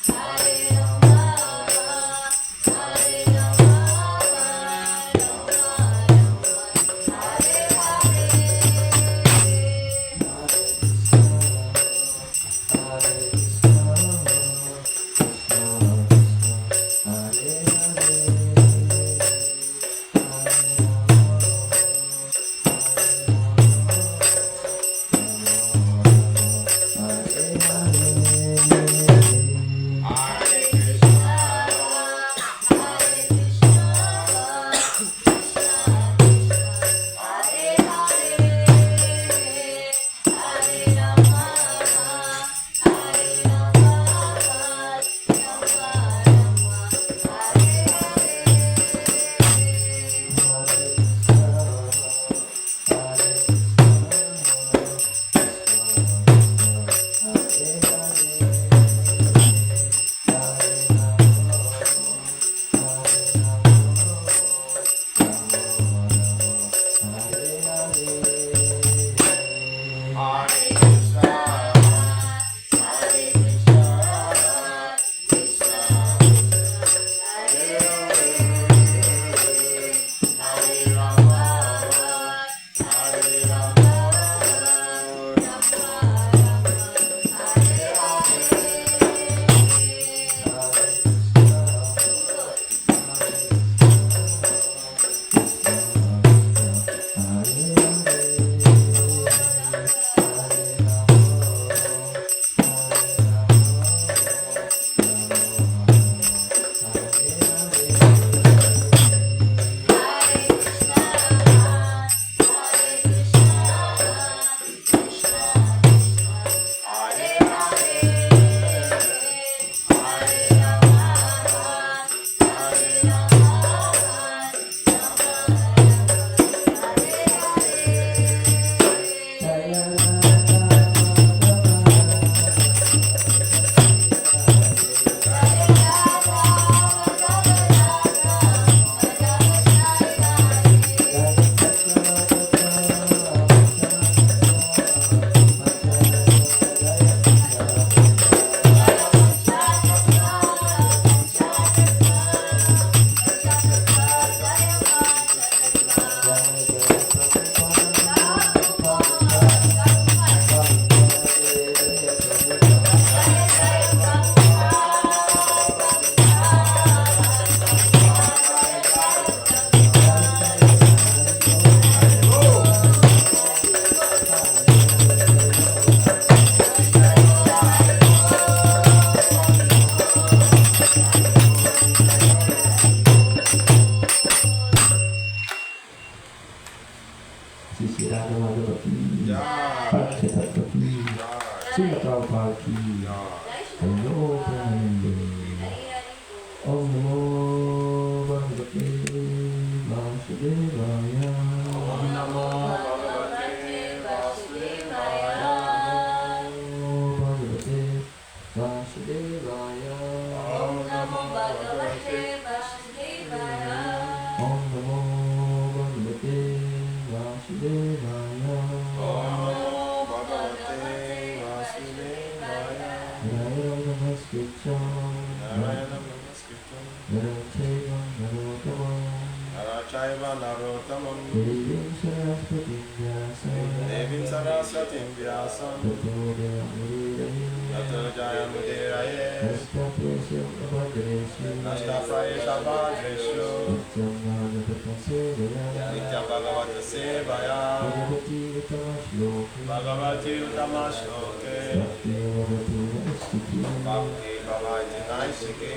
Hare Narottamam Devim Saraswatim Vyasam Tato Jayamudiraye Nastapayesha Bhadreshu Nitya Bhagavata Sevaya Bhagavati Utamashloke Bhakti Bhavati Naisike.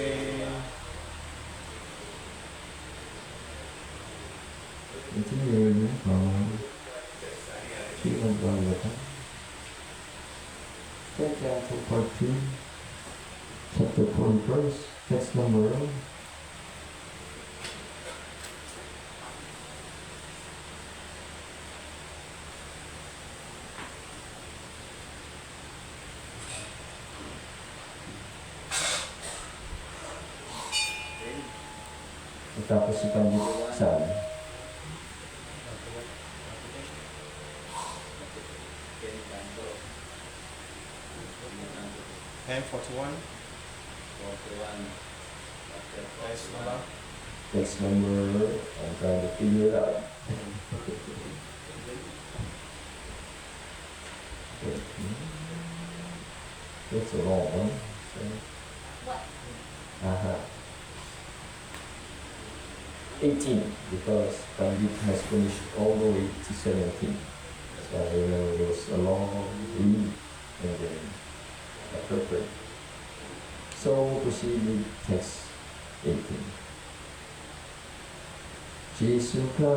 Continuing from Srimad Bhagavatam, chapter 14, chapter 41, text number 1. Tapos si Pandit Sal. And 41. Text number, I'm trying to figure it out. That's a long one. What? 18, because Pandit has finished all the way to 17. So I remember it was a long read and then appropriate. So we'll proceed with text 18. Jisuka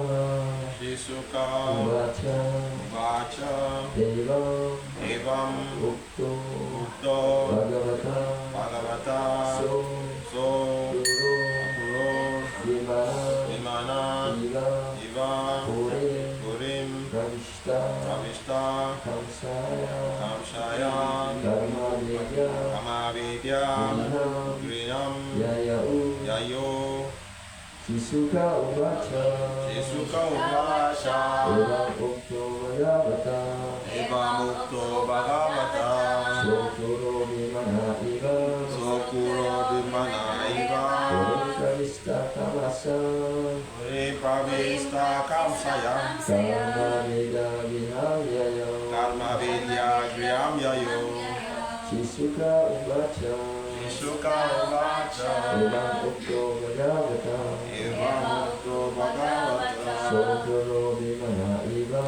Vacha Evam Ukto Bhagavata So Vimana Iva Purim Pravishta Kamsaya Kamavidya Grinam Yayo Jisuka Uvacha Evam Ukto Bhagavata Sokuro Vimana Iva Pravista Kamsaya Karma Vidya Griyam Yayo Jisuka Uvacha Evam Ukto Bhagavata Sokuro Vimana Iva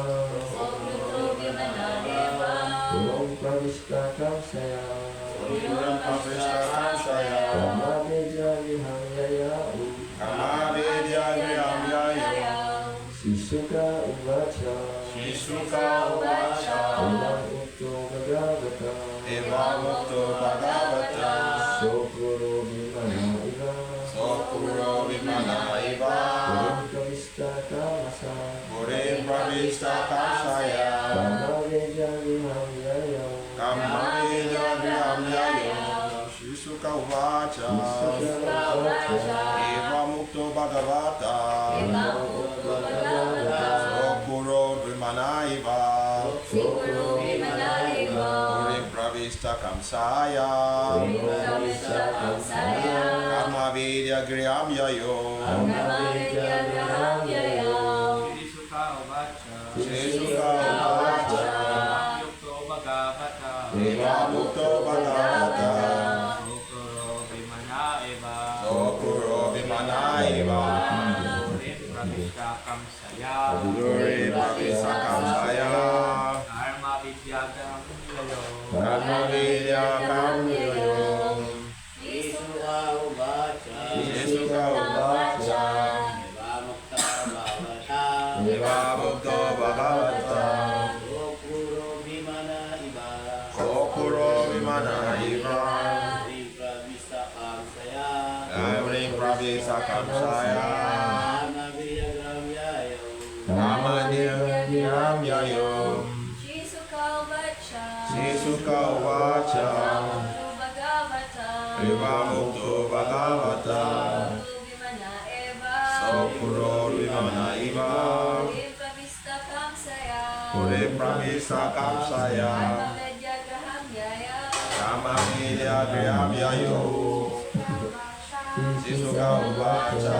Om Pravista Kamsaya Karma Vidya Griyam Yayo Jisuka Uvacha Evam Ukto Bhagavata Sokuro Vimana Iva Purim Pravista Kamsaya Karma Vidya Griyam Yayo Jisuka Uvacha Evam Ukto Bhagavata Sokuro Vimana Iva Purim Pravista Kamsaya Karma Vidya Griyam Yayo Jisuka Uvacha Evam Ukto Bhagavata Sokuro Vimana Iva Purim Pravista Kamsaya Karma Vidya Griyam Yayo Jisuka Uvacha Evam Ukto Bhagavata Sokuro Vimana Iva Purim Pravista Kamsaya Karma Vidya Griyam Yayo Jisuka Uvacha Evam Ukto Bhagavata Sokuro Vimana Iva Purim Pravista Kamsaya Karma Vidya Griyam Yayo Jisuka Uvacha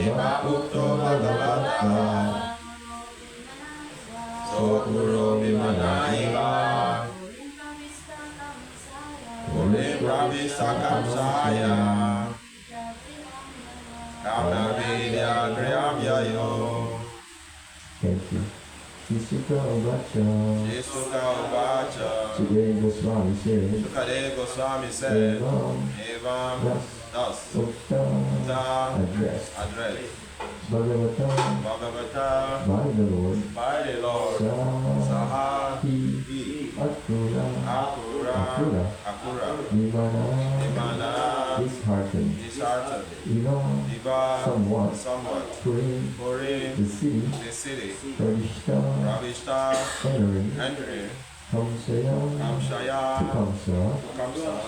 Seva Bhakta Bhagavatta Sokuro Vimanaiva Ule Pravista Kamsaya Kamnavidya Griyamyayo. Thank you. Jisuka Uvacha. Jisuka Uvacha. Sukadeva Goswami said. Sukadeva Goswami said. Evam. Thus. Ukta. Addressed. Bhagavatam. By the Lord. By the Lord. Saha. He. Akura. Vimana. Disheartened. Iva. Somewhat. Purim. The city. Pravishta. Entering. Kamshaya.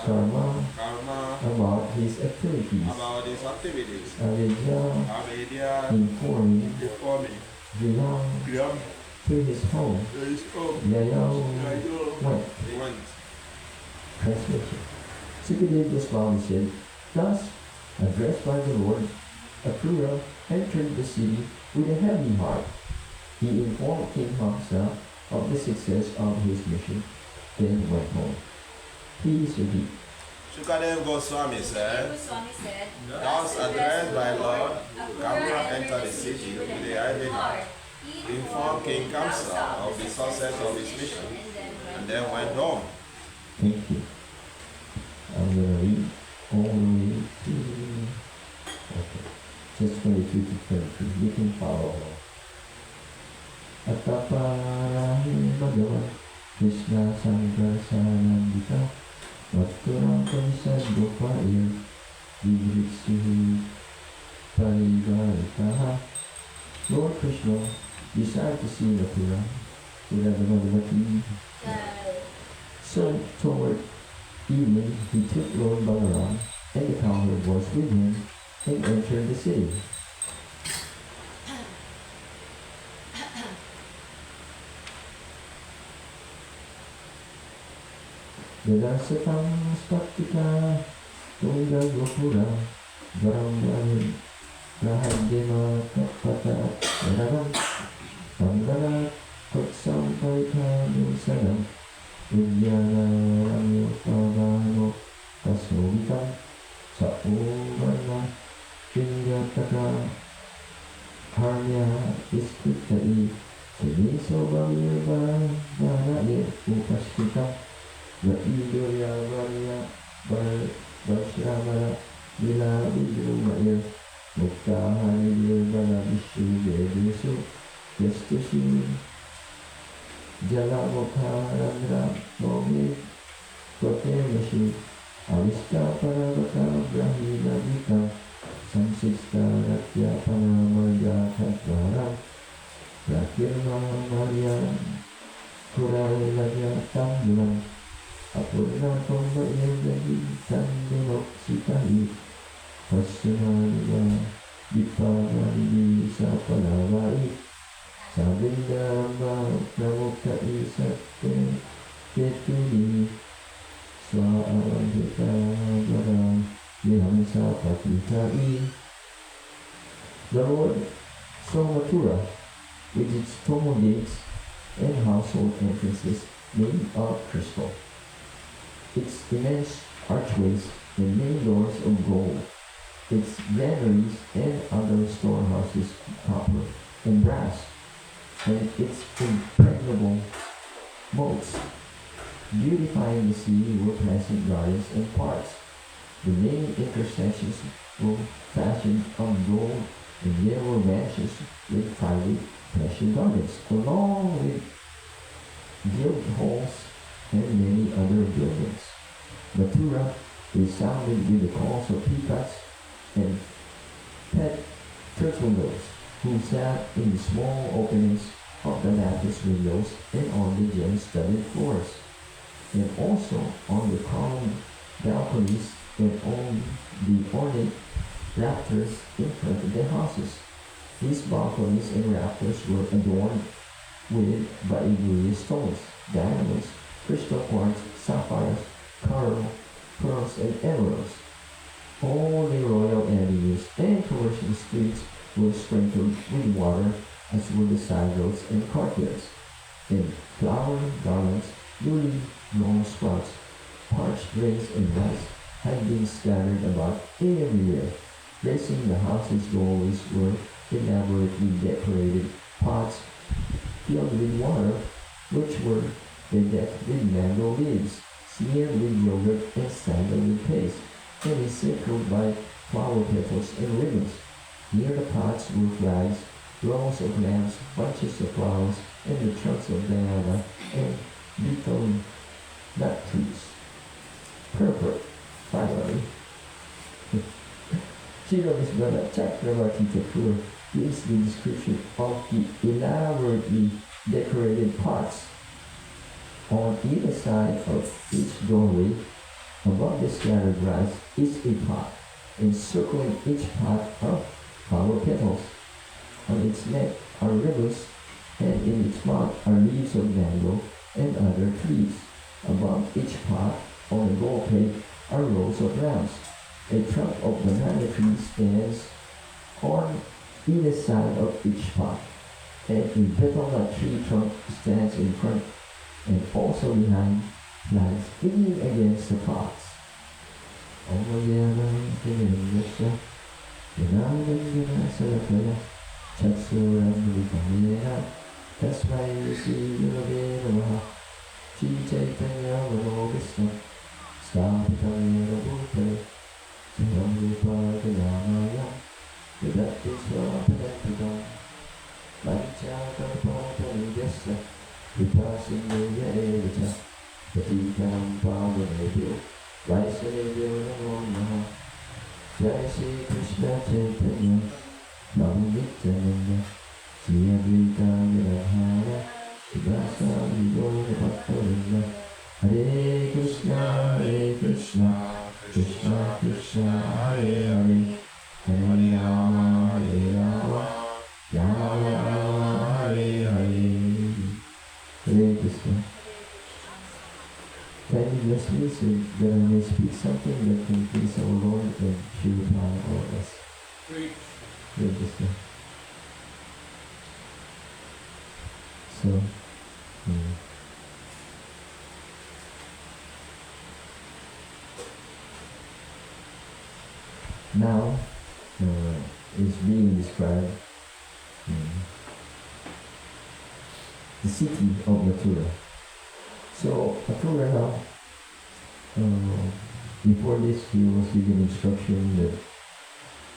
Karma. About his activities. Avidya. Informing. Griyam. To his home. Yayo. Went. Translation. Sukadeva Goswami said, thus, addressed by the Lord, Akrura entered the city with a heavy heart. He informed King Hamsa of the success of his mission, then went home. Please repeat. Sukadeva Goswami said, thus addressed by Lord, Akrura entered the city with a heavy heart. He informed King Kamsa of the success of his mission, and then went home. Thank you. I'm going to read all the way to, just 22 to 23. You can follow along. Ataparahi Bhagavan Krishna Sankarsanandita Vatturam Parisad Gopaya Vivritsuhu Parivaritaha. Lord Krishna desired to see Mathura, Bhagavati. So toward evening, he took Lord Balaram and the cowherd was with him and entered the city. Yadasatam Spaktika Tunga Gopura Varam Rahadima Kapata Yadaram Sangana Kotsam Parika Nusanam Vidyana Ramyo Pavano Kasovitam Sauvana Vingataka Harya Iskritai Siniso Vamirva Vanade Upashkita Vaidurya Varya Vashramara Vila Vidrumaya Mukta Haridir Vala Vishu Vedesu Yastushi Jala Mukharandra Momi Kotemeshi Avista Paravata Brahmina Vita Samsista Ratya Panamarya Tatvaram Prakirma Marya Kuralaya Tambulam Apurna Tomba Yendagi Tandinoksitai Pasunaliya Dipavali Sapalavai Sabindamba Pramukta Isate Ketuli Swaavadita Vara Vihamsa Patitai. The Lord saw Mathura with its temple gates and household entrances made of crystal, its immense archways and many doors of gold, its granaries and other storehouses of copper and brass, and its impregnable moats. Beautifying the city were pleasant gardens and parks. The main intersections were fashioned of gold, and there were mansions with private pleasure gardens, along with guild halls and many other buildings. Mathura resounded with the calls of peacocks and pet turtles who sat in the small openings of the lattice windows and on the gem-studded floors, and also on the columned balconies and on the ornate rafters in front of the houses. These balconies and rafters were adorned with various stones, diamonds, crystal quartz, sapphires, coral, pearls, and emeralds. All the royal avenues and commercial streets were sprinkled with water, as were the side roads and courtyards. And flower garlands, newly grown sprouts, parched grains and rice had been scattered about everywhere. Gracing the house's doorways were elaborately decorated pots filled with water, which were bedecked with mango leaves, smeared with yogurt and sandalwood paste, and encircled by flower petals and ribbons. Near the pots were flags, rows of lamps, bunches of flowers, and the trunks of banana and beetle nut trees. Purple, finally. Srila Brother Chakravarti Thakur gives the description of the elaborately decorated pots. On either side of each doorway, above the scattered rice, is a pot, encircling each pot are flower petals. On its neck are ribbons, and in its mouth are leaves of mango and other trees. Above each pot, on the gold plate, are rows of rams. A trunk of banana tree stands on either side of each pot, and a betel nut tree trunk stands in front and also behind, flags leaning against the pots. Jai Shri Krishna Chaitanya, Prabhu Nityananda, Sri Advaita Gadadhara, Srivasa Vibhora Bhakta Hare Krishna, Krishna Krishna, Hare Hare, Hare Rama, Rama Rama, Hare Hare. Hare Krishna. Can you bless me so that I may speak something that can please our Lord and purify all of us? Hare Krishna. So, now is being described the city of Mathura. So Mathura now, before this he was given instruction that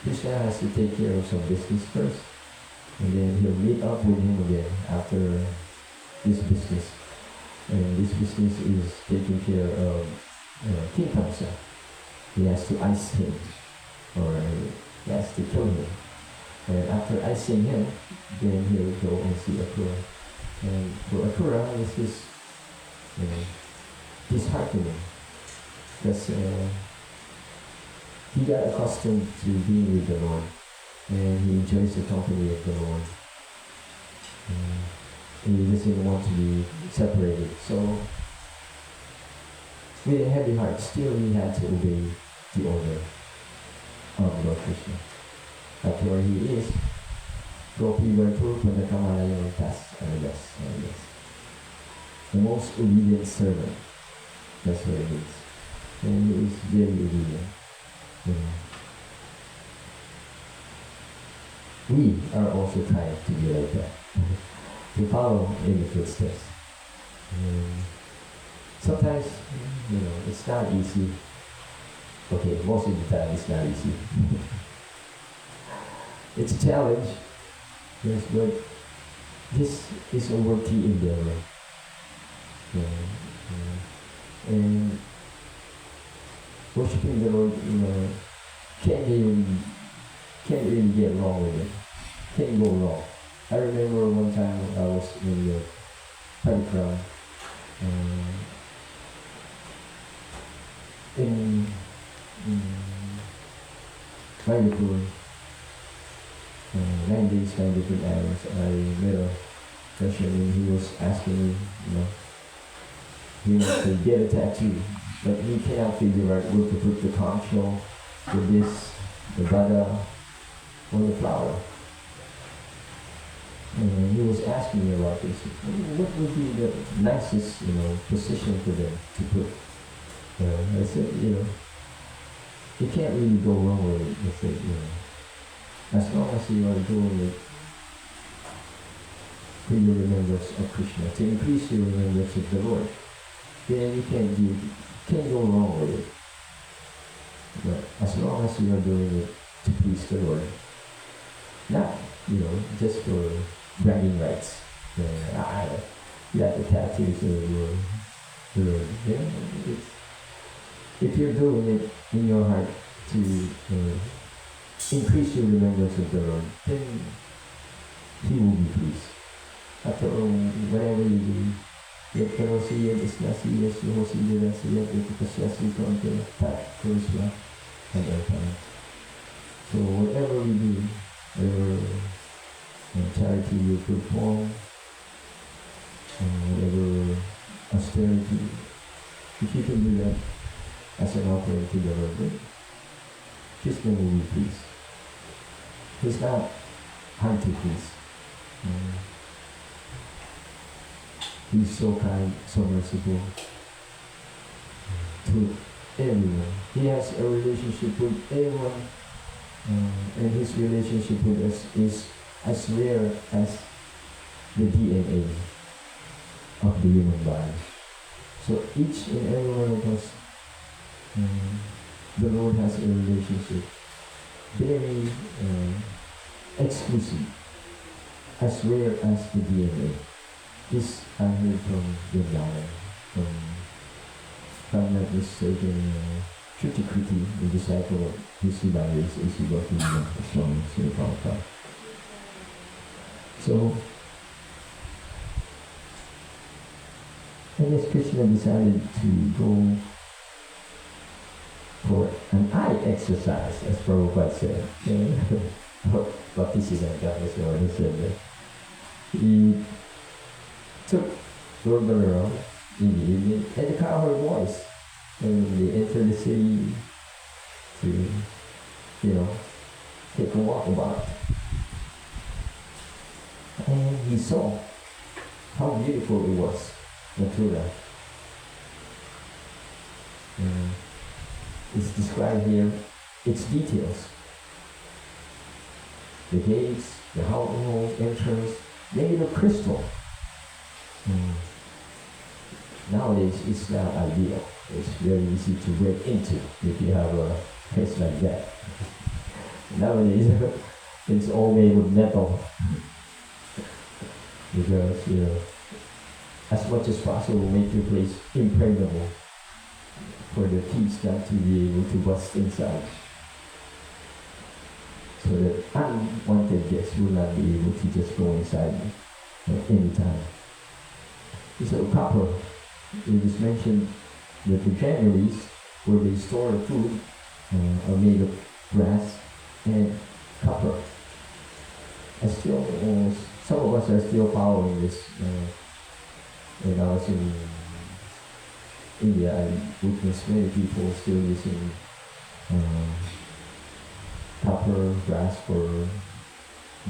Krishna has to take care of some business first, and then he'll meet up with him again after this business. And this business is taking care of King Kamsa. He has to ice him, or he has to kill him. And after icing him, then he'll go and see Akrura. And for Akrura, this is disheartening, because he got accustomed to being with the Lord, and he enjoys the company of the Lord. And he doesn't want to be separated. So, with a heavy heart, still he had to obey the order of Lord Krishna. That's where he is. Gopi Vartur Pandakamalaya Tas Anadas. The most obedient servant. That's what it is. And he is very obedient. We are also trying to be like that. To follow in the footsteps. Sometimes, it's not easy. Okay, most of the time it's not easy. It's a challenge, yes, but this is a worthy endeavor. And worshiping the Lord, can't really get wrong with it. Can't go wrong. I remember one time I was in the parikrama in Mayapur. 9 days, 9 different hours. I met a Russian and he was asking me, he wants to get a tattoo, but he cannot figure out where to put the conch shell, the this, the bada, or the flower. And he was asking me about this. What would be the nicest, position for them to put? I said, you can't really go wrong with it. I said, as long as you are doing it for your remembrance of Krishna, to increase your remembrance of the Lord, then you can't go wrong with it. But as long as you are doing it to please the Lord, not, just for bragging rights. You got the tattoos of the Lord. If you're doing it in your heart to increase your remembrance of the Lord, then He will be pleased. After all, whatever you do, yet karosiya disnasiya suhosiya nasiya vikapasya konte tak kurusya and everything. So whatever we do, whatever charity you perform, whatever austerity, if you can do that as an offering to the Lord, Krishna will be pleased. He's not hard to please. He's so kind, so merciful to everyone. He has a relationship with everyone, and his relationship with us is as rare as the DNA of the human body. So each and every one of us, the Lord has a relationship very exclusive, as rare as the DNA. This I heard from Vrindavan, if I'm not mistaken, Shruti, the disciple of Visuddhisa, is working with Swami Sripalka. So, I guess Krishna decided to go for an eye exercise, as Prabhupada said. Bhaktisiddhanta Swami said that he took Lord Balaram in the evening and the car heard voice, and they entered the city to, take a walk about. And he saw how beautiful it was, Mathura. It's described here, its details. The gates, the household entrance, made of crystal. Nowadays, it's not ideal. It's very easy to break into if you have a place like that. Nowadays, it's all made with metal. Because, as much as possible, make your place impregnable for the thieves not to be able to bust inside. So that unwanted guests will not be able to just go inside at any time. So copper, it is mentioned that the granaries where they store the food are made of brass and copper. Some of us are still following this. When I was in India, I witnessed many people still using copper, brass for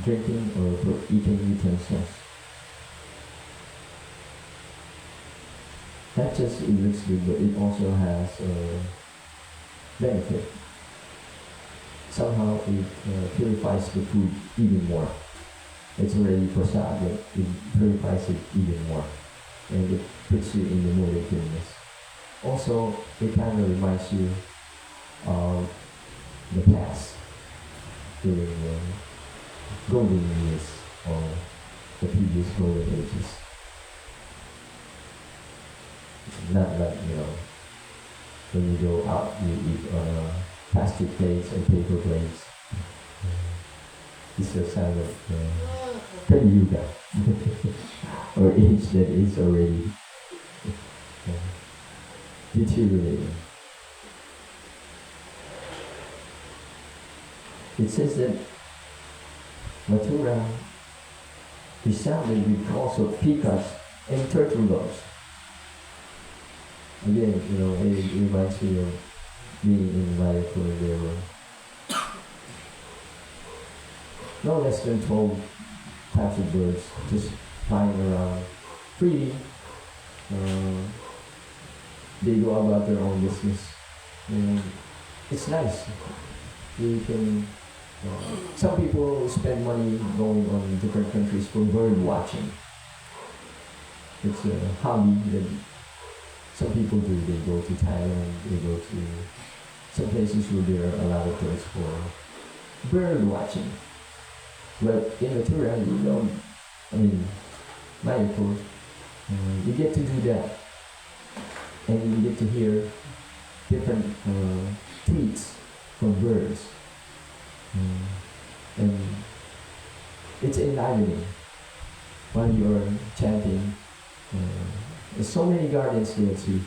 drinking or for eating utensils. Not just it looks good, but it also has a benefit. Somehow it purifies the food even more. It's already prasad, but it purifies it even more. And it puts you in the mood of goodness. Also, it kind of reminds you of the past, during the golden years or the previous golden ages. Not like, when you go out, you eat on plastic plates and paper plates. It's a sign of Kali Yuga, or age that is already deteriorating. It says that Mathura resounded with calls of peacocks and turtle doves. Again, it reminds me of being in life where there were no less than 12 types of birds just flying around freely. They go about their own business. And it's nice. You can. Some people spend money going on different countries for bird watching. It's a hobby that some people do. They go to Thailand, they go to some places where there are a lot of birds for bird watching. But in Mathura, you don't, Mayapur, you get to do that. And you get to hear different tweets from birds. And it's enlivening while you're chanting. There's so many gardens there too.